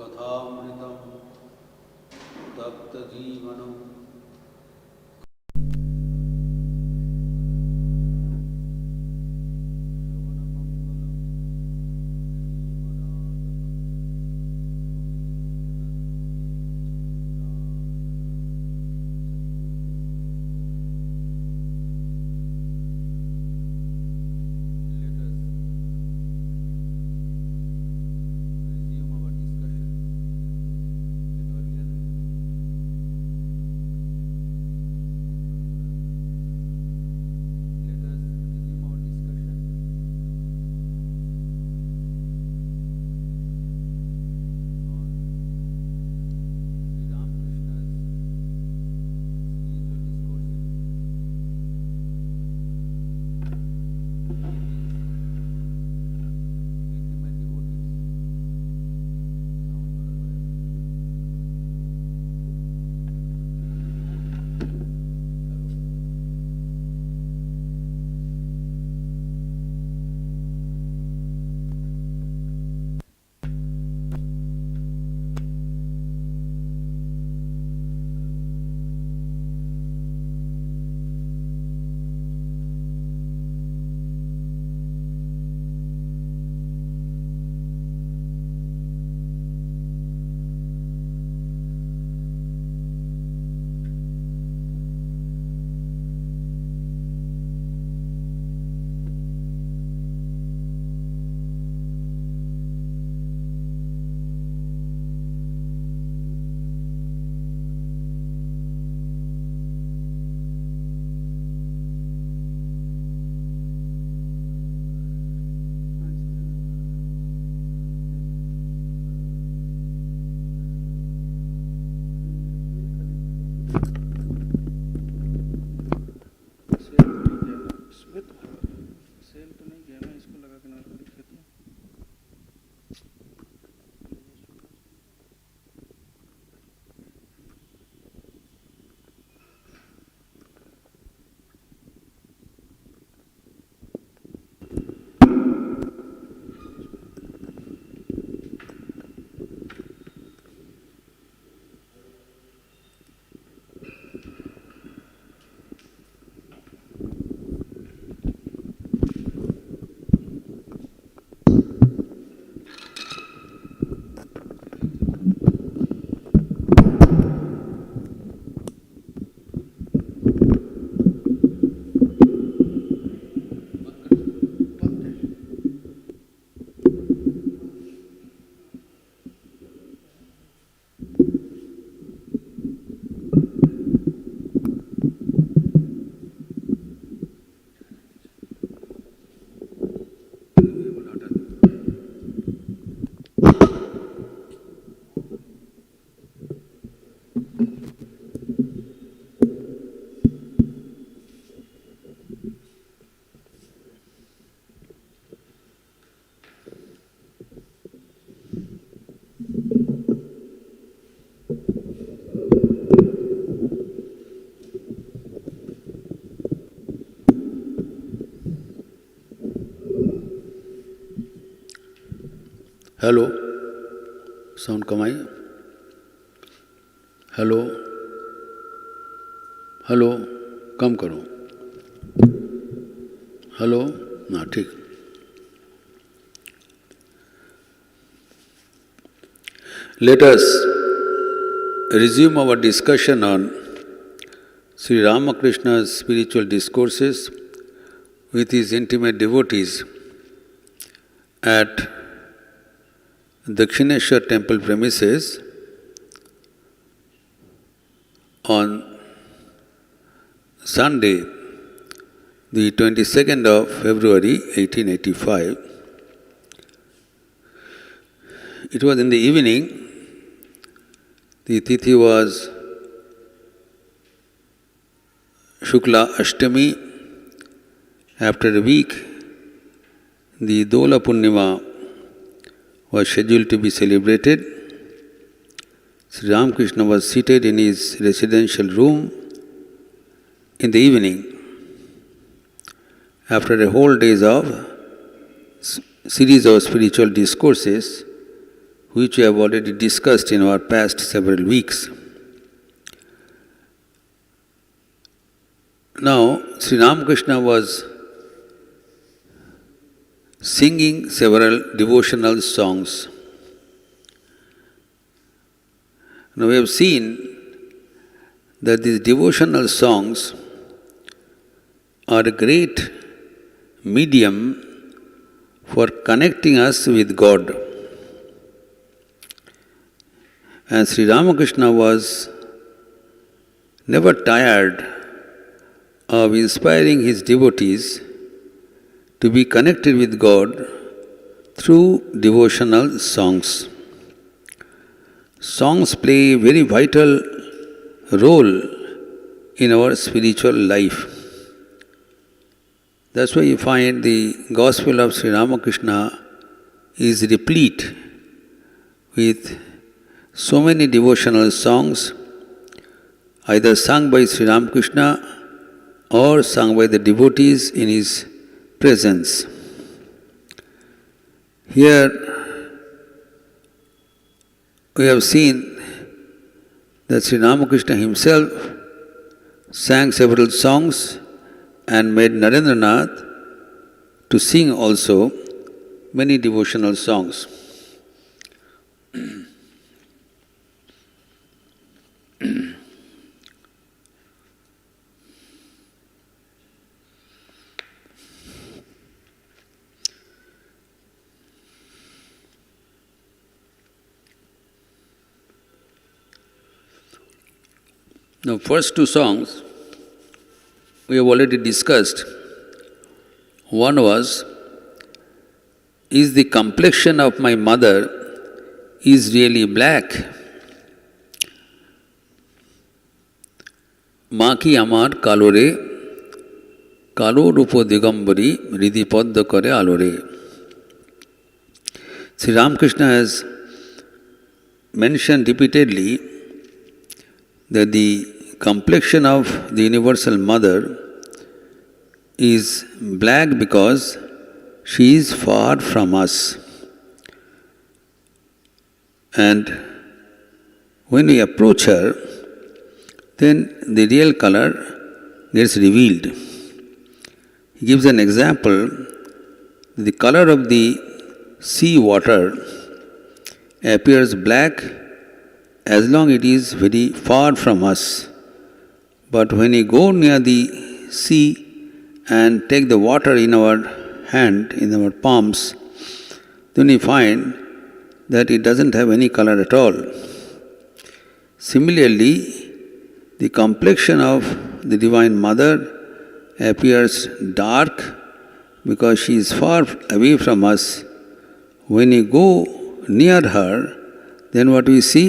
कथामृतं तप्तजीवनम् hello sound कमाई hello hello कम करो hello ना ठीक Let us resume our discussion on Sri Ramakrishna's spiritual discourses with his intimate devotees at Dakshineshwar temple premises on Sunday, the 22nd of February 1885. It was in the evening. The tithi was Shukla Ashtami. After a week, the Dola Purnima was scheduled to be celebrated. Sri Ramakrishna was seated in his residential room in the evening. After a whole day of series of spiritual discourses, which we have already discussed in our past several weeks. Now, Sri Ramakrishna was singing several devotional songs. Now, we have seen that these devotional songs are a great medium for connecting us with God. And Sri Ramakrishna was never tired of inspiring his devotees to be connected with God through devotional songs. Songs play a very vital role in our spiritual life. That's why you find the Gospel of Sri Ramakrishna is replete with so many devotional songs, either sung by Sri Ramakrishna or sung by the devotees in his presence. Here we have seen that Sri Ramakrishna himself sang several songs and made Narendranath to sing also many devotional songs. Now, first two songs we have already discussed. One was, "Is the complexion of my mother is really black? মা কি আমার কালোরে কালো রূপ দিগম্বরী হৃদিপদ্ম করে আলোরে." Sri Ramakrishna has mentioned repeatedly that the complexion of the Universal Mother is black because she is far from us. And when we approach her, then the real color gets revealed. He gives an example. The color of the sea water appears black as long it is very far from us. But when we go near the sea and take the water in our hand, in our palms, then we find that it doesn't have any color at all. Similarly, the complexion of the Divine Mother appears dark because she is far away from us. When we go near her, then what we see?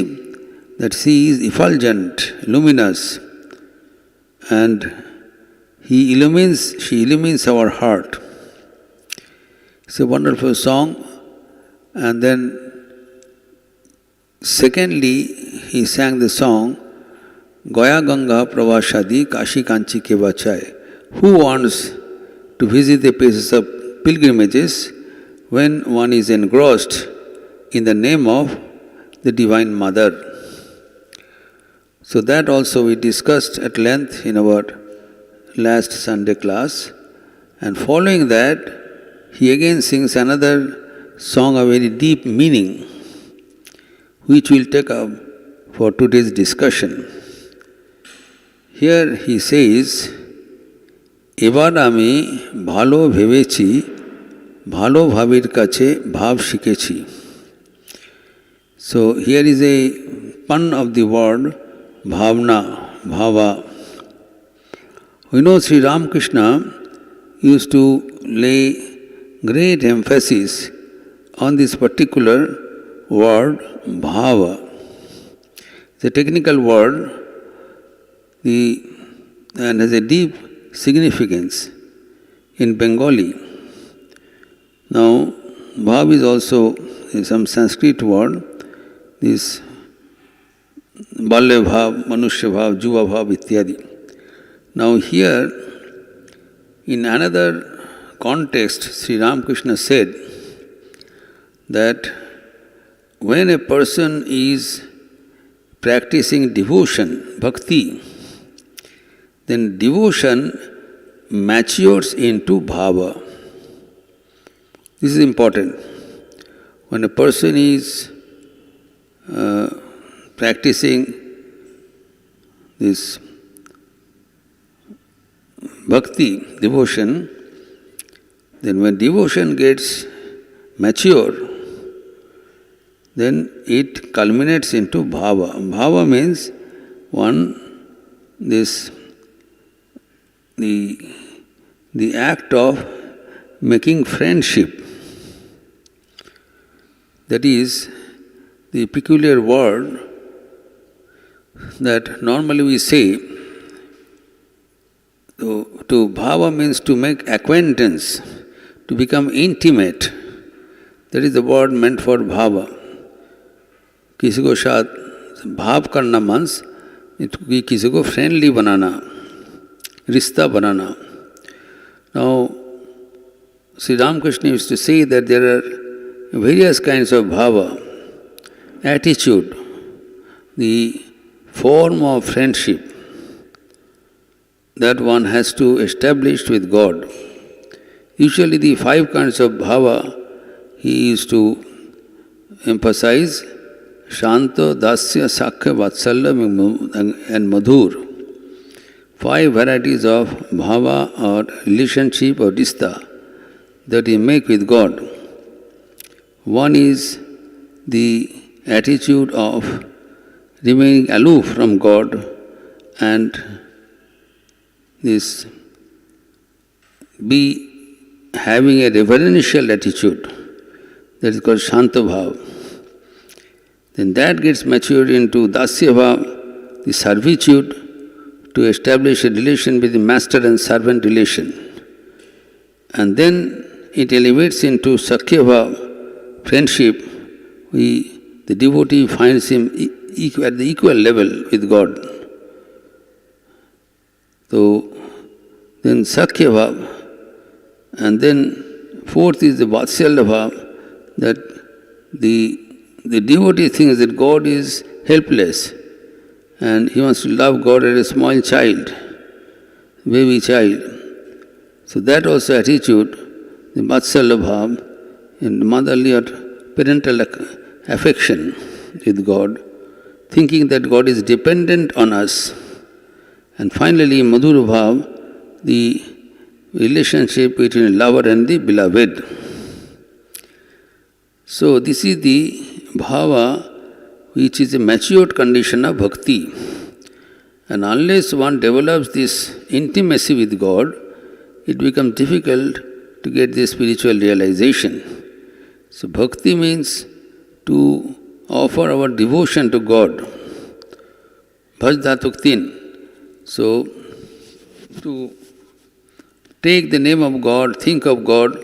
That she is effulgent, luminous, and she illumines our heart. It's a wonderful song. And then, secondly, he sang the song, Gaya Ganga Pravashadi Kashi Kanchi Ke Bachai. Who wants to visit the places of pilgrimages when one is engrossed in the name of the Divine Mother? So that also we discussed at length in our last Sunday class. And following that, he again sings another song of very deep meaning, which we'll take up for today's discussion. Here he says, এবার আমি ভালো ভেবেছি, ভালো ভাবের কাছে ভাব শিখেছি. So here is a pun of the word bhavna, bhava. We know Sri Ramakrishna used to lay great emphasis on this particular word bhava. It's a technical word and has a deep significance in Bengali. Now, bhav is also some Sanskrit word, this balya bhav, manushya bhav, juba bhav, ityadi. Now here, in another context, Sri Ramakrishna said that when a person is practicing devotion, bhakti, then devotion matures into bhava. This is important. When a person is practicing this bhakti, devotion, then when devotion gets mature, then it culminates into bhava. Bhava means the act of making friendship. That is the peculiar word that normally we say. To bhava means to make acquaintance, to become intimate. That is the word meant for bhava. किसी को साथ भाव करना means किसी को friendly बनाना, रिश्ता बनाना. Now, Sri Ramakrishna used to say that there are various kinds of bhava, attitude, the form of friendship that one has to establish with God. Usually the 5 kinds of bhava he used to emphasize: Shanta, Dasya, Sakhya, Vatsalya and Madhur. 5 varieties of bhava or relationship or rishta that you make with God. One is the attitude of remaining aloof from God and this be having a reverential attitude, that is called Shanta Bhav. Then that gets matured into Dasya Bhav, the servitude, to establish a relation with the master and servant relation. And then it elevates into Sakhya Bhav, friendship. The devotee finds him at the equal level with God. So, then Sakhya Bhav, and then 4th is the Vatsalya Bhav, that the devotee thinks that God is helpless and he wants to love God as a small child, baby child. So that also attitude, the Vatsalya Bhav, in motherly or parental affection with God, thinking that God is dependent on us. And finally, Madhur Bhav, the relationship between lover and the beloved. So this is the bhava which is a matured condition of bhakti. And unless one develops this intimacy with God, it becomes difficult to get this spiritual realization. So bhakti means to offer our devotion to God. Bhaj dhatuktin. So, to take the name of God, think of God,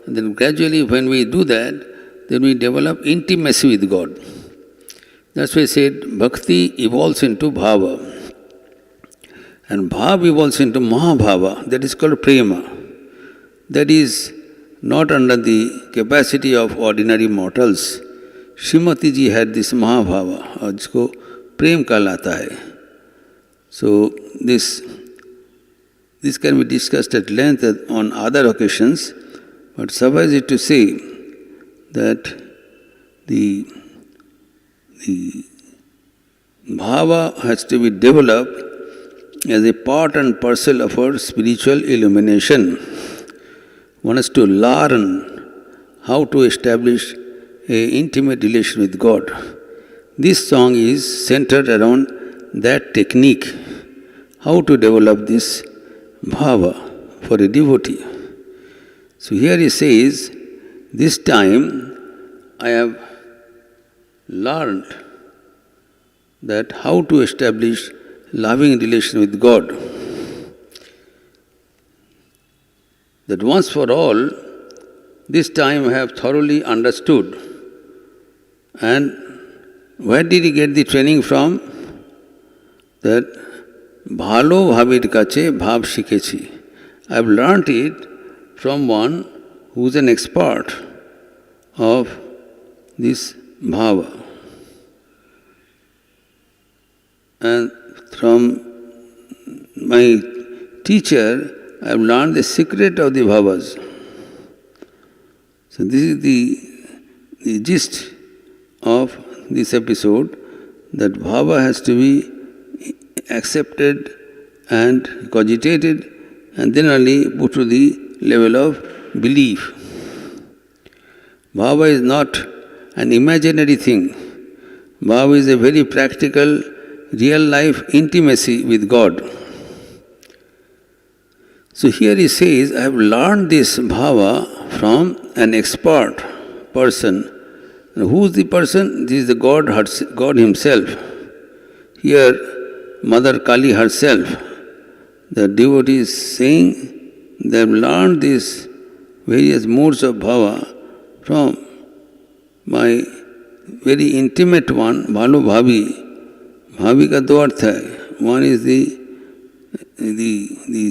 and then gradually when we do that, then we develop intimacy with God. That's why I said bhakti evolves into bhava. And bhava evolves into mahabhava, that is called prema. That is not under the capacity of ordinary mortals. Srimati ji had this mahabhava, और जिसको प्रेम कहलाता है. So this can be discussed at length on other occasions, but suffice it to say that the bhava has to be developed as a part and parcel of our spiritual illumination. One has to learn how to establish an intimate relation with God. This song is centered around that technique, how to develop this bhava for a devotee. So here he says, this time I have learned that how to establish loving relation with God. That once for all, this time I have thoroughly understood. And where did he get the training from? That bhalo bhavir kache bhav shikechi. I have learnt it from one who is an expert of this bhava. And from my teacher, I have learned the secret of the bhavas. So this is the gist of this episode, that bhava has to be accepted and cogitated and then only put to the level of belief. Bhava is not an imaginary thing. Bhava is a very practical, real life intimacy with God. So here he says, I have learned this bhava from an expert person. And who is the person? This is the God himself. Here, Mother Kali herself, the devotee is saying, they have learned these various modes of bhava from my very intimate one, Bhalu Bhavi. Bhavi ka do artha hai. One is the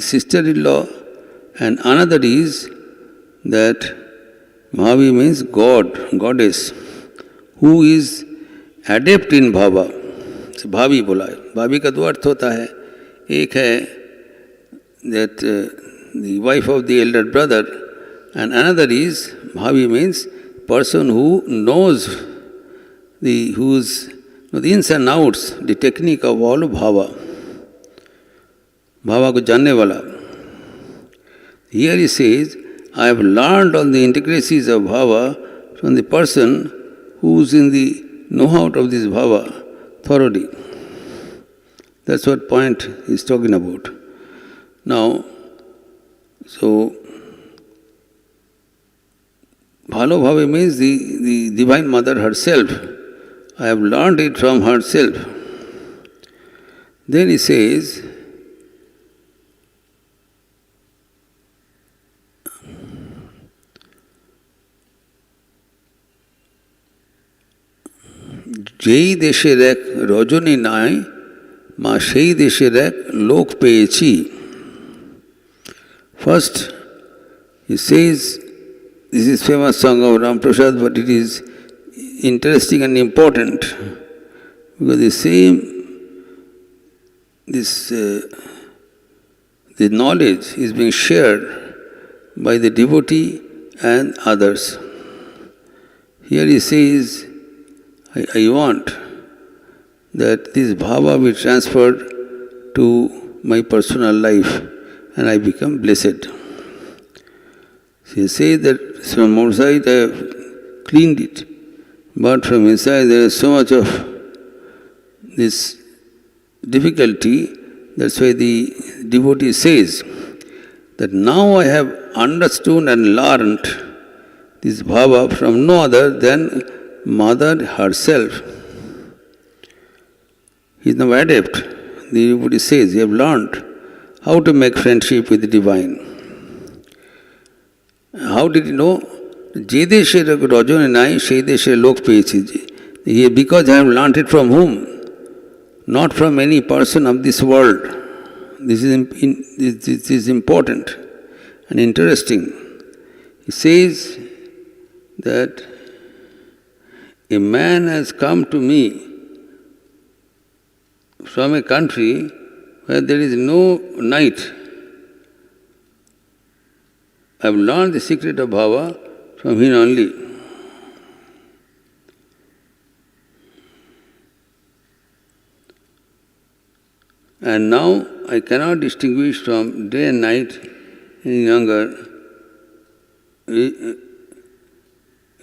sister-in-law, and another is that Bhavi means God, goddess, who is adept in bhava. So Bhavi bola hai. Bhavi ka do arth hota hai. Ek hai that the wife of the elder brother, and another is, Bhavi means person who knows the ins and outs, the technique of all bhava. Bhava ko janne wala. Here he says, I have learned all the intricacies of bhava from the person who is in the know-how of this bhava thoroughly. That's what point he's talking about. Now, so Bhalo Bhavi means the Divine Mother herself. I have learned it from herself. Then he says, যেই দেশের এক রজনী নাই মা সেই দেশের এক লোক পেয়েছি. First, he says, this is famous song of Ram Prasad, but it is interesting and important because the knowledge is being shared by the devotee and others. Here he says, I want that this bhava be transferred to my personal life and I become blessed. He says that from outside I have cleaned it, but from inside there is so much of this difficulty. That's why the devotee says that now I have understood and learned this bhava from no other than Mother herself. He is now adept. The devotee says, you have learned how to make friendship with the divine. How did he know? Je deshe rajone nai, she deshe lok peyechi. Because I have learned it from whom? Not from any person of this world. This is important and interesting. He says that a man has come to me from a country where there is no night. I have learned the secret of bhava from him only. And now I cannot distinguish from day and night any longer.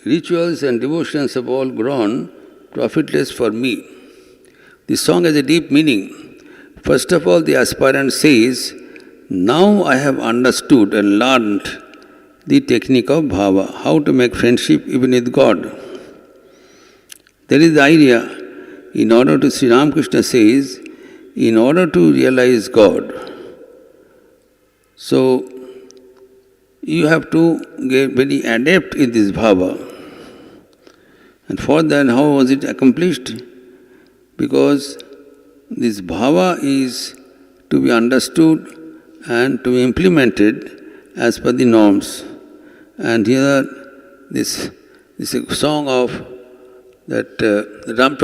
Rituals and devotions have all grown profitless for me. This song has a deep meaning. First of all, the aspirant says, now I have understood and learned the technique of bhava, how to make friendship even with God. That is the idea. In order to, Sri Ramakrishna says, in order to realize God, so you have to get very adept in this bhava. And for that, how was it accomplished? Because this bhava is to be understood and to be implemented as per the norms. And here, this is a song of that Ram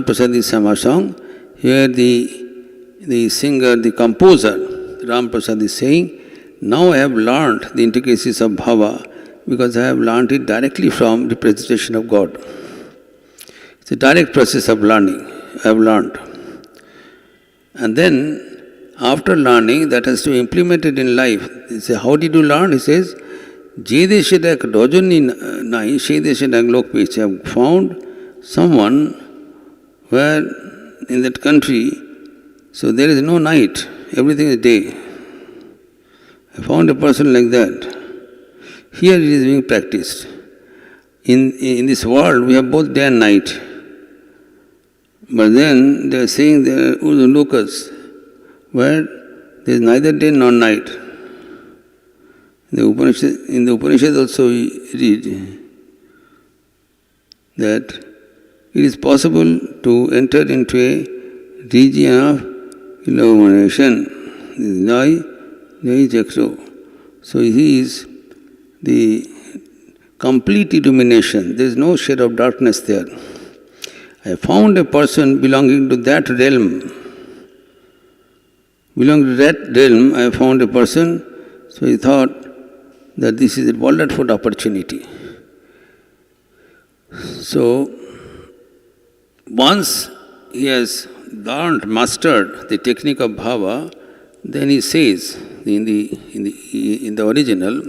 Prasad is Sama song. Here the singer, the composer, Ram Prasad is saying, now I have learned the intricacies of bhava because I have learned it directly from the presentation of God. It's a direct process of learning. I have learned. And then, after learning, that has to be implemented in life. He says, how did you learn? He says, Je deshe ek dojoni nahi, she deshe ek lok peche. I have found someone where in that country, so there is no night, everything is day. I found a person like that. Here it is being practiced. In this world, we have both day and night. But then they are saying there are lokas where there is neither day nor night. In the Upanishad also we read that it is possible to enter into a region of illumination. This is Jai Chakso. So he is the complete illumination. There is no shade of darkness there. I found a person belonging to that realm. Belonging to that realm, I found a person, so he thought that this is a wonderful opportunity. So, once he has learned, mastered the technique of bhava, then he says in the original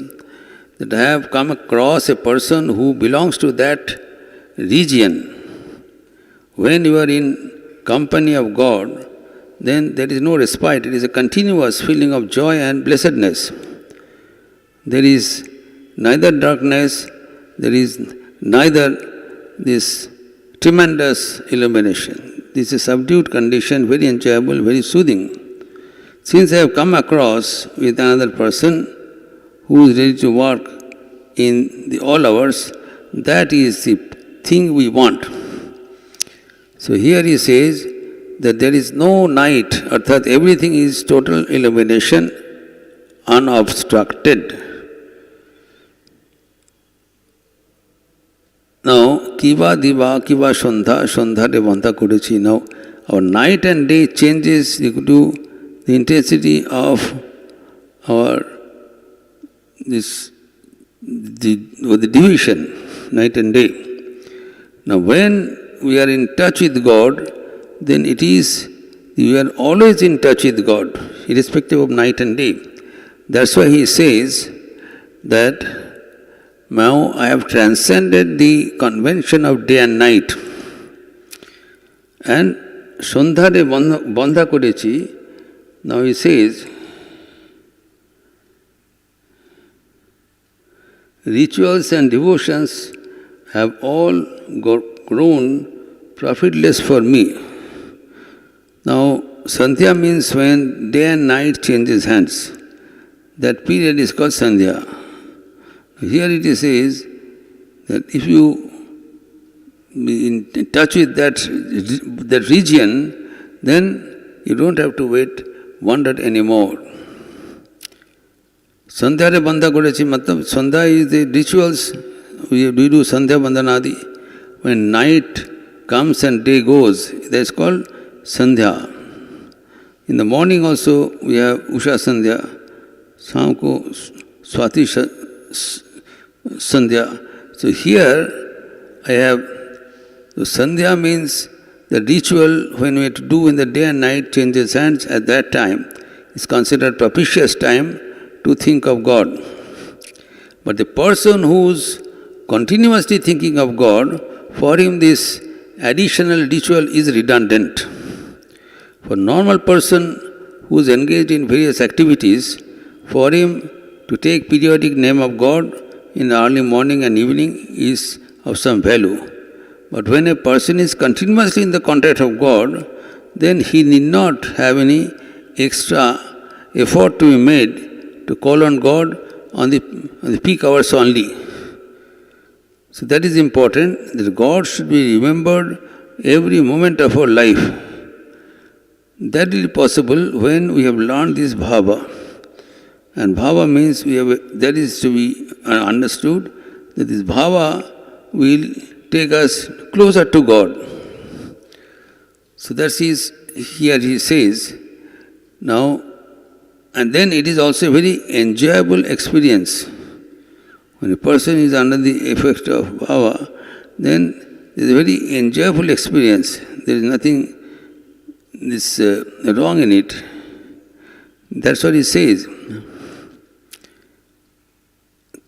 that I have come across a person who belongs to that region. When you are in company of God, then there is no respite. It is a continuous feeling of joy and blessedness. There is neither darkness, there is neither this tremendous illumination. This is a subdued condition, very enjoyable, very soothing. Since I have come across with another person who is ready to work in the all hours, that is the thing we want. So here he says that there is no night, arthat everything is total illumination, unobstructed. Now, kiva diva, kiva shondha devanta kudechi. Now, our night and day changes due to the intensity of our the division, night and day. Now, when we are in touch with God, then it is, we are always in touch with God, irrespective of night and day. That's why he says that now I have transcended the convention of day and night. And Sondhare Bandha Kodechi, now he says, rituals and devotions have all grown profitless for me. Now, Sandhya means when day and night changes hands. That period is called Sandhya. Here it says that if you be in touch with that region, then you don't have to wonder anymore. Sandhya re bandha kodechi, matlab Sandhya is the rituals, we do Sandhya Bandhanadi. When night comes and day goes, that is called Sandhya. In the morning also we have Usha Sandhya, Shaam ko Swati Sandhya. So here I have, so Sandhya means the ritual when we have to do in the day and night changes hands at that time is considered propitious time to think of God. But the person who's continuously thinking of God, for him this additional ritual is redundant. For normal person who is engaged in various activities, for him to take periodic name of God in the early morning and evening is of some value. But when a person is continuously in the contact of God, then he need not have any extra effort to be made to call on God on the peak hours only. So that is important, that God should be remembered every moment of our life. That will be possible when we have learned this bhava. And bhava means that is to be understood, that this bhava will take us closer to God. So that's here he says, now, and then it is also a very enjoyable experience. When a person is under the effect of bhava, then it is a very enjoyable experience. There is nothing wrong in it. That's what he says.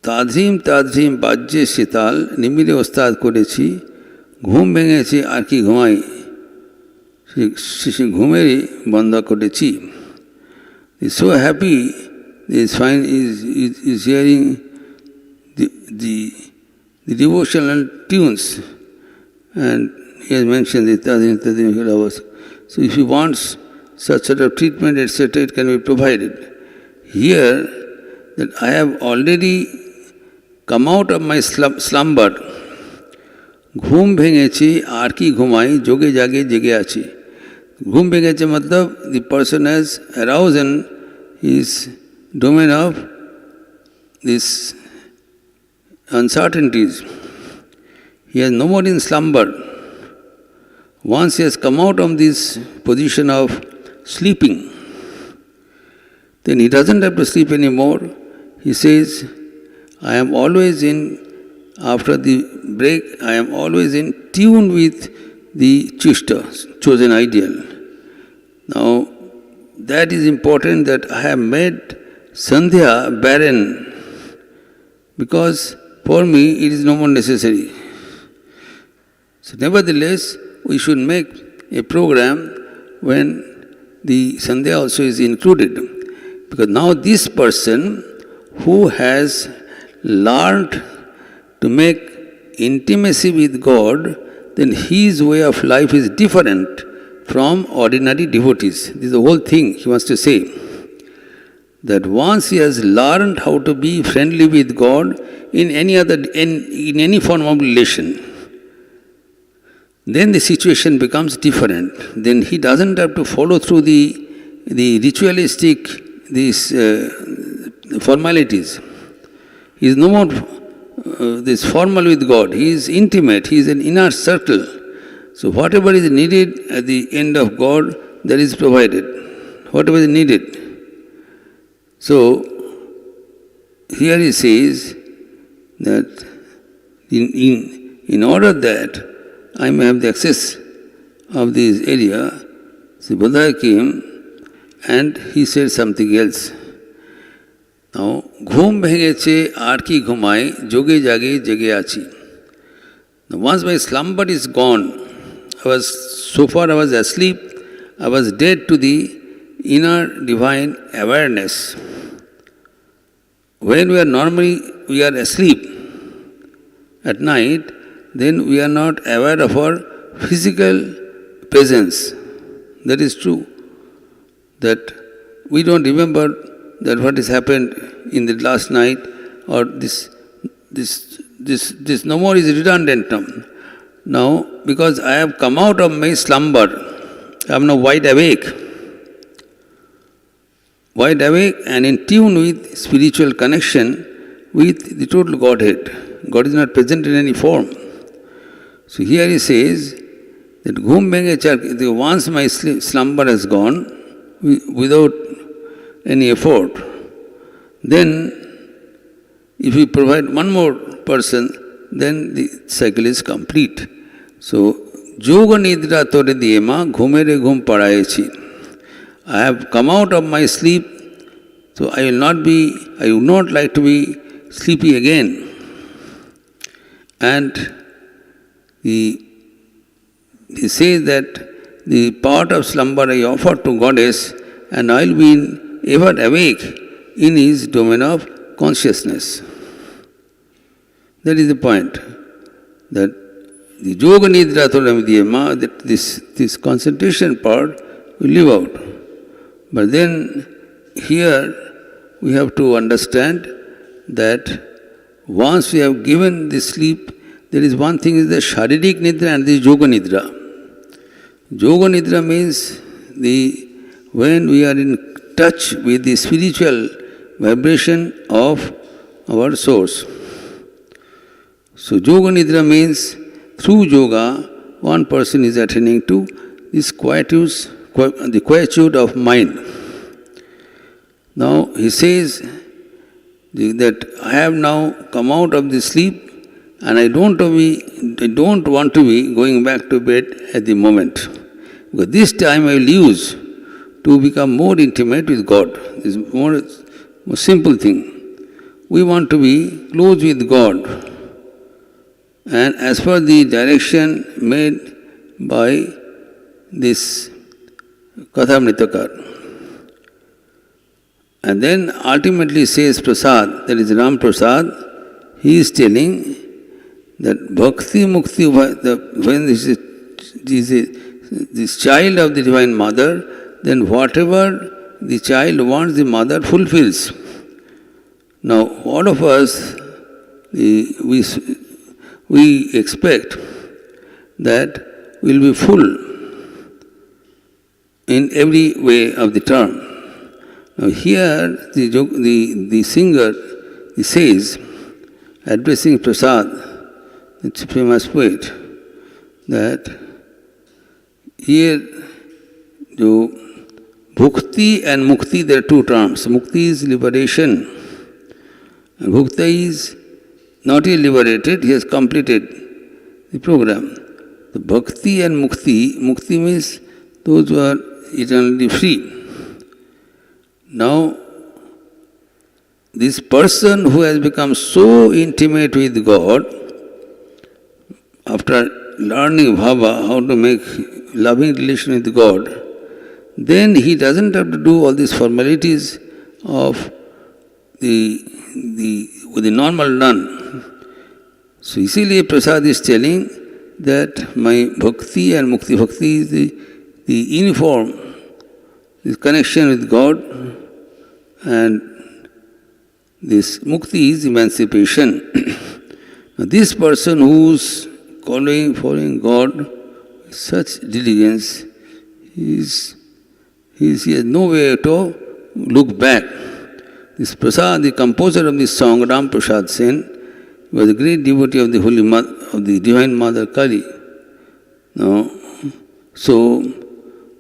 Tadhim bajje shital nimile ostad korechi ঘুম ভেঙেছে আর কি ঘুমাই সে ঘুমেরই বন্ধ করেছি. He is so happy, he is hearing the devotional tunes, and he has mentioned the Tadim Hilavas. So if he wants such sort of treatment, etc., it can be provided. Here, that I have already come out of my slumber. ঘুম ভেঙেছি আর কি ঘুমাই যোগে জাগে জেগে আছি. ঘুম ভেঙেছে matlab the person has aroused in his domain of these uncertainties. He is no more in slumber. Once he has come out of this position of sleeping, then he doesn't have to sleep anymore. He says, I am always in, after the break, I am always in tune with the Chishta, chosen ideal. Now, that is important, that I have made Sandhya barren, because for me it is no more necessary. So nevertheless, we should make a program when the Sandhya also is included. Because now this person who has learned to make intimacy with God, then his way of life is different from ordinary devotees. This is the whole thing he wants to say. That once he has learned how to be friendly with God in any form of relation, then the situation becomes different. Then he doesn't have to follow through the ritualistic formalities. He is no more this formal with God. He is intimate. He is an inner circle. So whatever is needed at the end of God, that is provided. Whatever is needed. So here he says that in order that I may have the access of this area, so Buddha came and he said something else. Now, ঘুম ভেঙেছে আর কি ঘুমাই যোগে জাগে জেগে আছি. Now, once my slumber is gone, so far I was asleep, I was dead to the inner divine awareness. When we are asleep at night, then we are not aware of our physical presence. That is true. That we don't remember that what has happened in the last night, or this no more is redundant now, because I have come out of my slumber. I am now wide awake and in tune with spiritual connection with the total Godhead. God is not present in any form. So here he says that ঘুম ভেঙেছে, once my slumber has gone without any effort, then if we provide one more person, then the cycle is complete. So, yoga nidra tore diyema ghumere ghum padayechi. I have come out of my sleep, so I would not like to be sleepy again. And he says that the part of slumber I offer to Goddess, and I will be ever awake in his domain of consciousness. That is the point. That the yoga nidra toramidiyama, that this concentration part will live out. But then here we have to understand that once we have given this sleep, there is one thing is the sharirik nidra and the yoga nidra. Yoga nidra means when we are in touch with the spiritual vibration of our source. So yoga nidra means through yoga, one person is attaining to this the quietude of mind. Now he says that I have now come out of the sleep and I don't want to be going back to bed at the moment. Because this time I will use to become more intimate with God. This is more simple thing. We want to be close with God. And as per the direction made by this Kathamritakar. And then ultimately says Prasad, that is Ram Prasad, he is telling that Bhakti Mukti, when this child of the Divine Mother, then whatever the child wants, the mother fulfills. Now, all of us, we expect that we will be full in every way of the term. Now, here the singer he says, addressing Prasad, the famous poet, that here Bhukti and Mukti, there are two terms. Mukti is liberation. And Bhukta is not yet liberated, he has completed the program. The Bhakti and Mukti means those who are eternally free. Now, this person who has become so intimate with God, after learning bhava, how to make loving relation with God, then he doesn't have to do all these formalities of the normal nun. So easily Prasad is telling that my bhakti and mukti, bhakti is the uniform, this connection with God, and this mukti is emancipation. Now this person who's following God with such diligence, he has no way to look back. This Prasad, the composer of this song, Ram Prasad Sen, was a great devotee of the Holy Mother, of the Divine Mother Kali. Now, so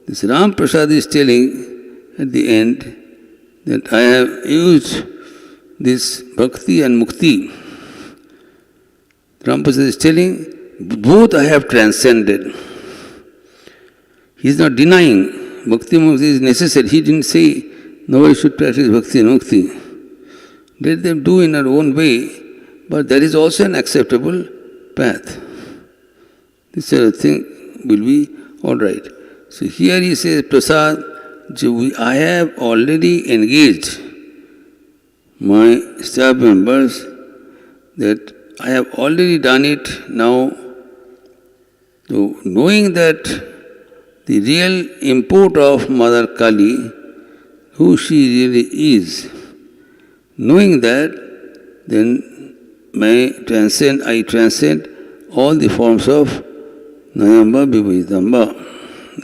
this Ram Prasad is telling at the end that I have used this bhakti and mukti. Ram Prasad is telling, both I have transcended. He is not denying bhakti mukti is necessary. He didn't say nobody should practice bhakti and mukti. Let them do in their own way, but there is also an acceptable path. This sort of thing will be all right. So here he says, Prasad, I have already engaged my staff members, that I have already done it now. So knowing that the real import of Mother Kali, who she really is, knowing that, then I transcend all the forms of Nayamba Vibhidamba.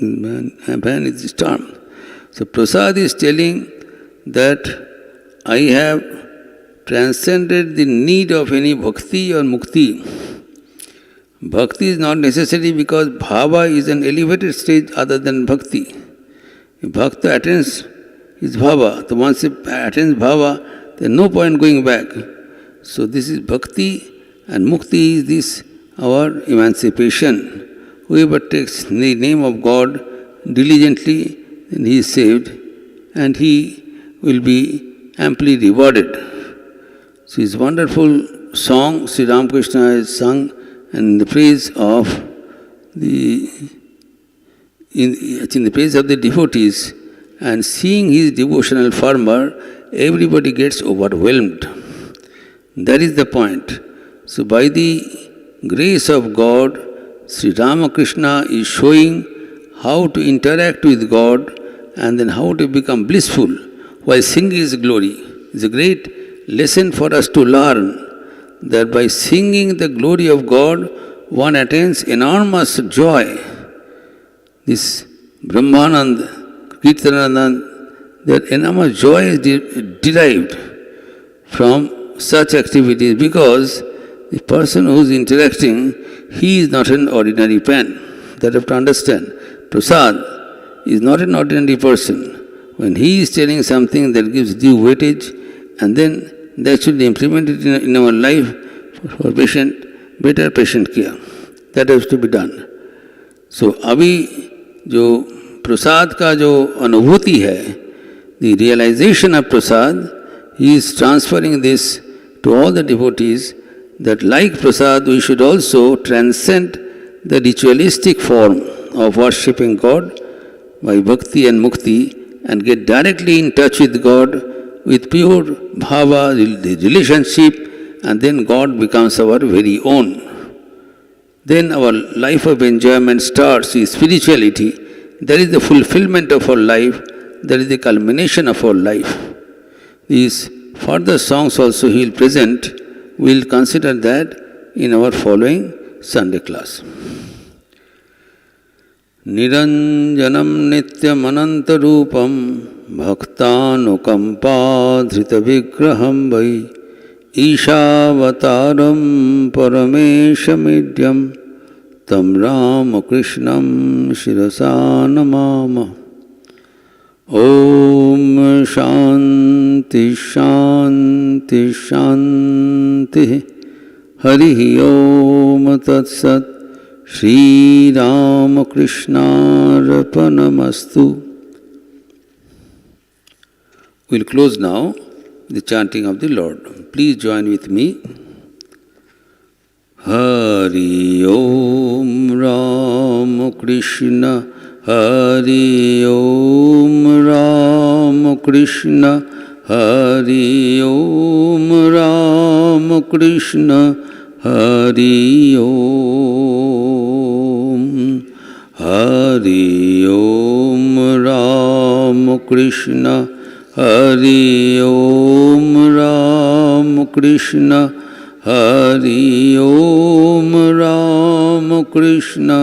Man is this term. So Prasad is telling that I have transcended the need of any bhakti or mukti. Bhakti is not necessary because bhava is an elevated stage other than bhakti. If bhakta attains his bhava, so once it attains bhava, there is no point going back. So this is bhakti, and mukti is this our emancipation. Whoever takes the name of God diligently, then he is saved, and he will be amply rewarded. So his wonderful song, Sri Ramakrishna has sung, and in the praise of the devotees, and seeing his devotional fervor, everybody gets overwhelmed. That is the point. So by the grace of God, Sri Ramakrishna is showing how to interact with God and then how to become blissful while singing His glory. It's a great lesson for us to learn that by singing the glory of God, one attains enormous joy. This Brahmanand, Kirtananand, that enormous joy is derived from such activities, because the person who is interacting, he is not an ordinary man. That you have to understand. Prasad is not an ordinary person. When he is telling something that gives due weightage, and then that should be implemented in our life for better patient care. That has to be done. So, अभी जो प्रसाद का जो अनुभूति है, the realization of prasad, he is transferring this to all the devotees, that like prasad, we should also transcend the ritualistic form of worshipping God by bhakti and mukti, and get directly in touch with God with pure bhava, the relationship, and then God becomes our very own. Then our life of enjoyment starts with spirituality. That is the fulfillment of our life, that is the culmination of our life. These further songs also he will present. We will consider that in our following Sunday class. Niranjanam nityam anantarupam bhaktanukampadhrita vigraham vai Ishāvataram parameshamidyam tam Ramakrishnam shirasa namama. Om Shanti Shanti Shanti Harihi Om Tat Sat Shri Ramakrishna Arpanamastu. We will close now the chanting of the Lord. Please join with me. Hari Om Ramakrishna, Hari Om Ramakrishna, Hari Om Ramakrishna, Hari Om. Hari Om Ramakrishna, Hari Om Ramakrishna, Hari Om Ramakrishna,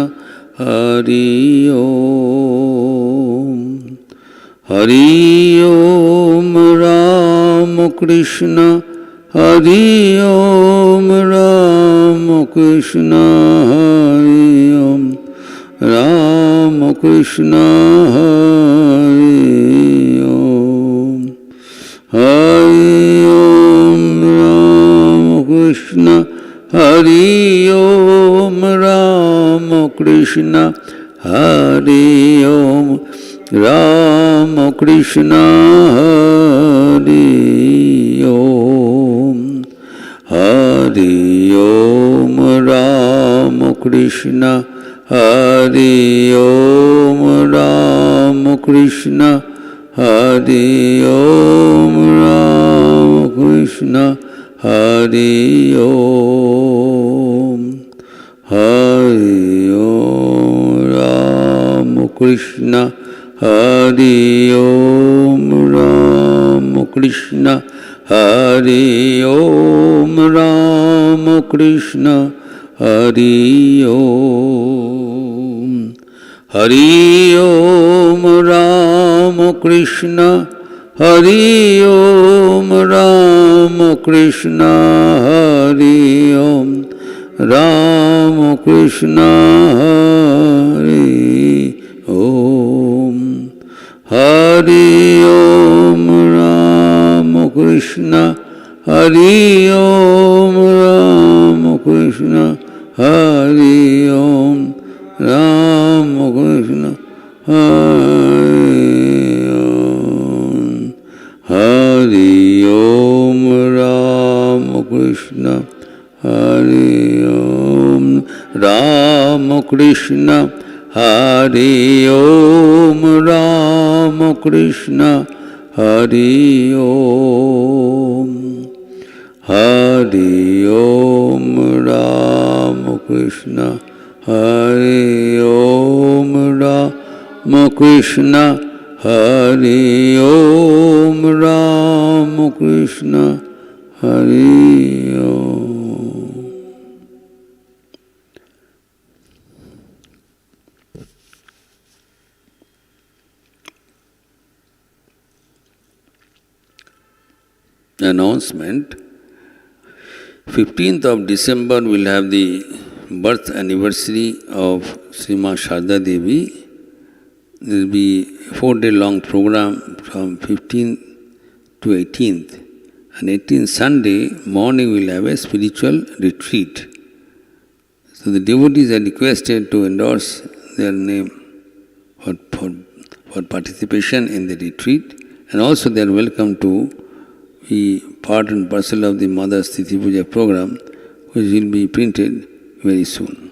Hari Om. Hari Om Ramakrishna, Hari Om Ramakrishna, Hari Om Ramakrishna, Hari Om. Hari Om Ramakrishna, Hari Om Ramakrishna, Hari Om Ramakrishna, Hari Om. Hari Om Ramakrishna, Hari Om Ramakrishna, Hari Om Ramakrishna, Hari Om. Hari Om Ramakrishna, Hari Om Ramakrishna, Hari Om Ramakrishna, Hari Om. Hari Om Ramakrishna, Hari Om Ramakrishna, Hari Om Ramakrishna, Hari Om. Hari Om Ramakrishna, Hari Om Ramakrishna, Hari Om Ramakrishna, Hari Om. Hari Om Ramakrishna, Hari Om Ramakrishna, Hari Om Ramakrishna, Hari Om. Hari Om Ramakrishna, Hari Om Ramakrishna, Hari Om Ramakrishna, Hari Om. Announcement. 15th of December we'll have the birth anniversary of Srimad Sharda Devi. There will be a 4-day long program from 15th to 18th. And 18th Sunday morning we will have a spiritual retreat. So the devotees are requested to endorse their name for participation in the retreat, and also they are welcome to be part and parcel of the Mother's Tithi Puja program, which will be printed very soon.